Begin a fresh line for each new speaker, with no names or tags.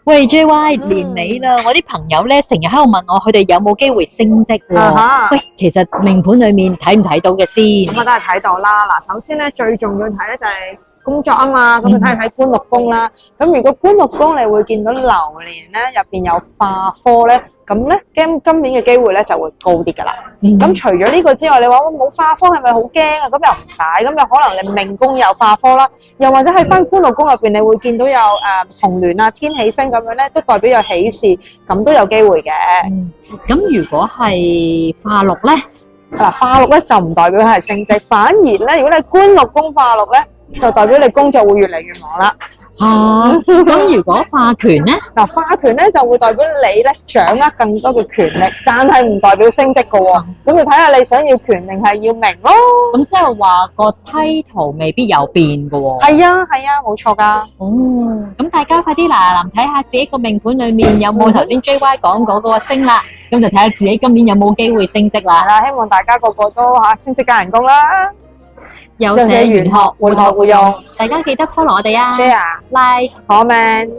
喂，JY，年尾啦，我啲朋友咧成日喺度問我，佢哋有冇機會升職喎？喂，其實命盤裏面睇唔睇到嘅先？
咁啊，梗係睇到啦。嗱，首先咧最重要睇咧就係工作啊嘛，咁就睇官祿宮啦。咁如果官祿宮你會見到流年咧入邊有化科咧，咁咧今年嘅機會咧就會高啲㗎啦。咁除咗呢個之外，你話我冇化科係咪好驚啊？咁又唔使，咁有可能你命宮有化科啦，又或者喺翻官祿宮入邊，你會見到有紅鸞啊、天喜星咁樣咧，都代表有喜事，咁都有機會嘅。
咁如果係化祿咧？
嗱，化祿咧就唔代表係升職，反而咧，如果你官祿宮化祿咧，就代表你工作會越嚟越忙啦。
咁如果化權咧？
嗱，化權咧就會代表你咧掌握更多嘅權力，但係唔代表升職嘅喎。咁要睇下你想要權定係要名咯。
咁即係話個 title 未必有變嘅喎。
係啊，冇錯㗎。
咁大家快啲嗱睇下自己個命盤裏面有冇頭先 JY 講嗰個星啦，咁就睇下自己今年有冇機會升職啦。
係啦，希望大家個個都升職加人工啦。
有寫玄學，
活學活用，
大家記得 follow 我哋啊
，share、like、comment。